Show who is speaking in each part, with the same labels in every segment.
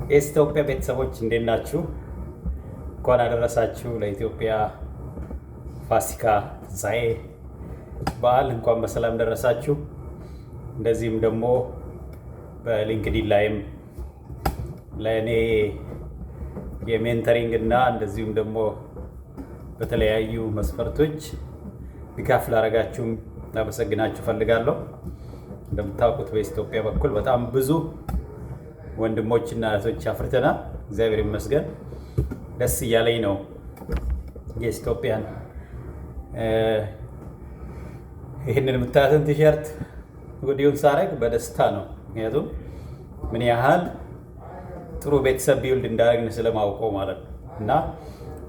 Speaker 1: የኢትዮጵያ ቤተሰቦች እንዴት ናችሁ? እንኳን አደረሳችሁ ለኢትዮጵያ ፋሲካ ትንሣኤ በዓል እንኳን በሰላም ደረሳችሁ። እንደዚህም ደግሞ በሊንክዲን ላይም ለእኔ የሜንተሪንግ እና እንደዚሁም ደግሞ በተለያዩ መስፈርቶች ድጋፍ ላደረጋችሁም ላመሰግናችሁ ፈልጋለሁ። እንደምታውቁት በኢትዮጵያ በኩል በጣም ብዙ ወንድሞችና እህቶች አፍርተናል። እግዚአብሔር ይመስገን ደስ እያለኝ ነው። የኢትዮጵያን ይህንን የምታያትን ቲሸርት ወዲሁን ሳረግ በደስታ ነው። ምክንያቱም ምን ያህል ጥሩ ቤተሰብ ቢውልድ እንዳደረግን ስለማውቀው ማለት ነው እና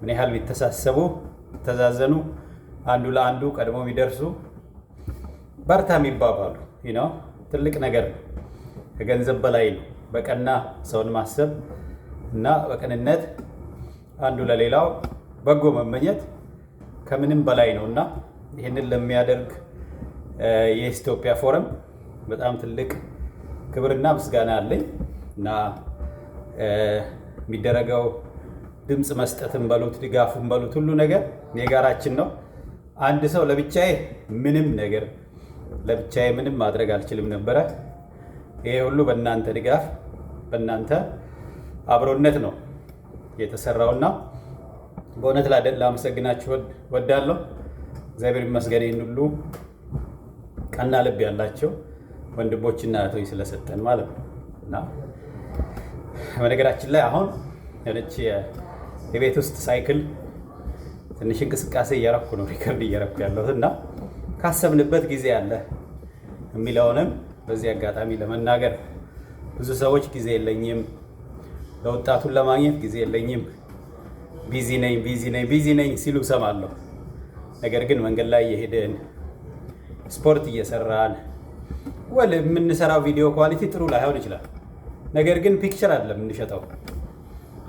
Speaker 1: ምን ያህል ቢተሳሰቡ ተዛዘኑ፣ አንዱ ለአንዱ ቀድሞ ቢደርሱ በርታ የሚባባሉ ትልቅ ነገር ነው። ከገንዘብ በላይ ነው። በቀና ሰውን ማሰብ እና በቅንነት አንዱ ለሌላው በጎ መመኘት ከምንም በላይ ነው እና ይህንን ለሚያደርግ የኢትዮጵያ ፎረም በጣም ትልቅ ክብርና ምስጋና አለኝ እና የሚደረገው ድምፅ መስጠትን በሉት ድጋፉን በሉት ሁሉ ነገር የጋራችን ነው። አንድ ሰው ለብቻዬ ምንም ማድረግ አልችልም ነበረ። ይሄ ሁሉ በእናንተ ድጋፍ በእናንተ አብሮነት ነው የተሰራውና በእውነት ላመሰግናችሁ ወዳለሁ። እግዚአብሔር ይመስገን ይህን ሁሉ ቀና ልብ ያላቸው ወንድሞችና እህቶች ስለሰጠን ማለት ነው እና በነገራችን ላይ አሁን የቤት ውስጥ ሳይክል ትንሽ እንቅስቃሴ እያረኩ ነው ሪከርድ እያረኩ ያለሁት እና ካሰብንበት ጊዜ አለ የሚለውንም በዚህ አጋጣሚ ለመናገር ብዙ ሰዎች ጊዜ የለኝም፣ ለወጣቱን ለማግኘት ጊዜ የለኝም፣ ቢዚ ነኝ ሲሉ ሰማለሁ። ነገር ግን መንገድ ላይ እየሄድን ስፖርት እየሰራን የምንሰራው ቪዲዮ ኳሊቲ ጥሩ ላይሆን ይችላል። ነገር ግን ፒክቸር አይደለም የምንሸጠው፣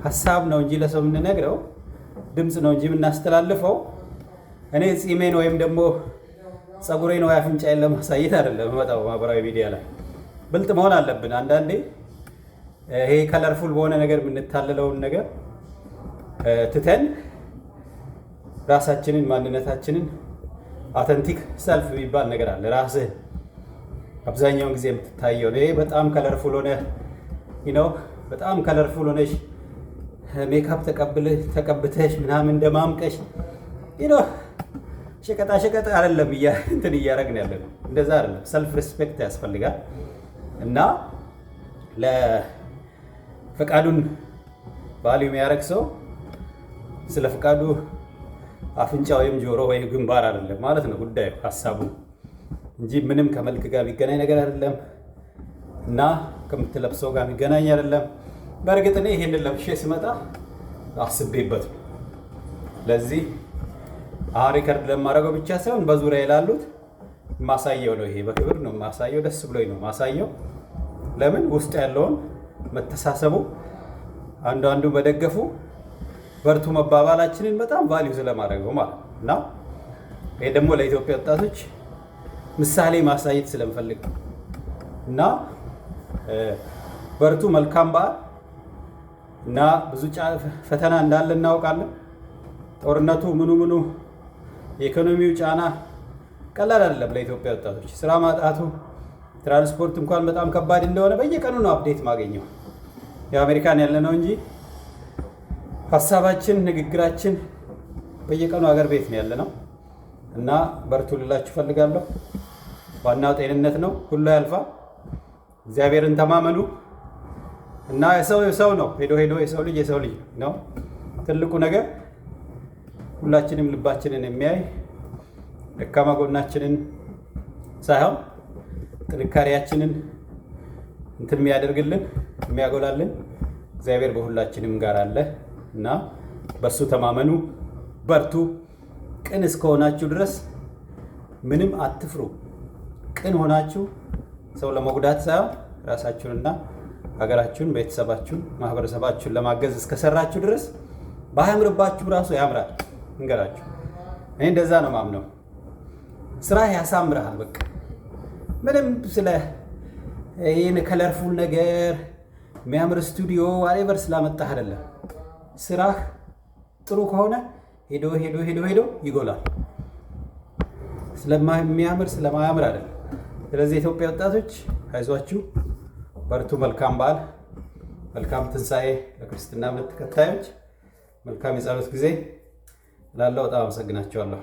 Speaker 1: ሀሳብ ነው እንጂ ለሰው የምንነግረው ድምፅ ነው እንጂ የምናስተላልፈው። እኔ ፂሜን ወይም ደግሞ ፀጉሬን ወይ አፍንጫዬን ለማሳየት አይደለም የምመጣው ማህበራዊ ሚዲያ ላይ። ብልጥ መሆን አለብን። አንዳንዴ ይሄ ከለርፉል በሆነ ነገር የምንታለለውን ነገር ትተን ራሳችንን ማንነታችንን አውተንቲክ ሰልፍ የሚባል ነገር አለ። ራስህ አብዛኛውን ጊዜ የምትታየው ይሄ በጣም ከለርፉል ሆነሽ ሜካፕ ተቀብተሽ ምናምን እንደማምቀሽ ሸቀጣ አይደለም እንትን እያደረግን ያለ ነው። እንደዛ አይደለም። ሰልፍ ሪስፔክት ያስፈልጋል እና ለፈቃዱን ቫልዩ የሚያደርግ ሰው ስለ ፈቃዱ አፍንጫ ወይም ጆሮ ወይም ግንባር አይደለም ማለት ነው ጉዳዩ ሀሳቡ እንጂ ምንም ከመልክ ጋር የሚገናኝ ነገር አይደለም እና ከምትለብሰው ጋር የሚገናኝ አይደለም። በእርግጥ እኔ ይሄንን ለብሼ ስመጣ አስቤበት ነው። ለዚህ አሁን ሪከርድ ለማድረገው ብቻ ሳይሆን በዙሪያ ላሉት ማሳየው ነው። ይሄ በክብር ነው ማሳየው፣ ደስ ብሎኝ ነው ማሳየው። ለምን ውስጥ ያለውን መተሳሰቡ፣ አንዱ መደገፉ፣ በርቱ መባባላችንን በጣም ቫልዩ ስለማድረገው ማለት ነው እና ይሄ ደግሞ ለኢትዮጵያ ወጣቶች ምሳሌ ማሳየት ስለምፈልግ እና በርቱ፣ መልካም በዓል እና ብዙ ፈተና እንዳለ እናውቃለን። ጦርነቱ ምኑ የኢኮኖሚው ጫና ቀላል አይደለም ለኢትዮጵያ ወጣቶች። ስራ ማጣቱ፣ ትራንስፖርት እንኳን በጣም ከባድ እንደሆነ በየቀኑ ነው አፕዴት ማገኘው። የአሜሪካን ያለ ነው እንጂ ሀሳባችን ንግግራችን በየቀኑ ሀገር ቤት ነው ያለ ነው እና በርቱ ልላችሁ ፈልጋለሁ። ዋናው ጤንነት ነው። ሁሉ ያልፋል። እግዚአብሔርን ተማመኑ እና የሰው ነው ሄዶ የሰው ልጅ ነው ትልቁ ነገር። ሁላችንም ልባችንን የሚያይ ደካማ ጎናችንን ሳይሆን ጥንካሬያችንን እንትን የሚያደርግልን የሚያጎላልን እግዚአብሔር በሁላችንም ጋር አለ እና በሱ ተማመኑ፣ በርቱ። ቅን እስከሆናችሁ ድረስ ምንም አትፍሩ። ቅን ሆናችሁ ሰው ለመጉዳት ሳይሆን ራሳችሁንና ሀገራችሁን፣ ቤተሰባችሁን፣ ማህበረሰባችሁን ለማገዝ እስከሰራችሁ ድረስ ባያምርባችሁ ራሱ ያምራል። እንገራችሁ እኔ እንደዛ ነው ማምነው። ስራ ያሳምራል። በቃ ምንም ስለ ይህን ከለርፉል ነገር የሚያምር ስቱዲዮ ዋሬቨር ስላመጣህ አይደለም። ስራህ ጥሩ ከሆነ ሄዶ ሄዶ ሄዶ ሄዶ ይጎላል። ስለማያምር ስለማያምር አይደለም። ስለዚህ የኢትዮጵያ ወጣቶች አይዟችሁ፣ በርቱ። መልካም በዓል፣ መልካም ትንሣኤ ለክርስትና እምነት ተከታዮች፣ መልካም የጸሎት ጊዜ ላለው በጣም አመሰግናቸዋለሁ።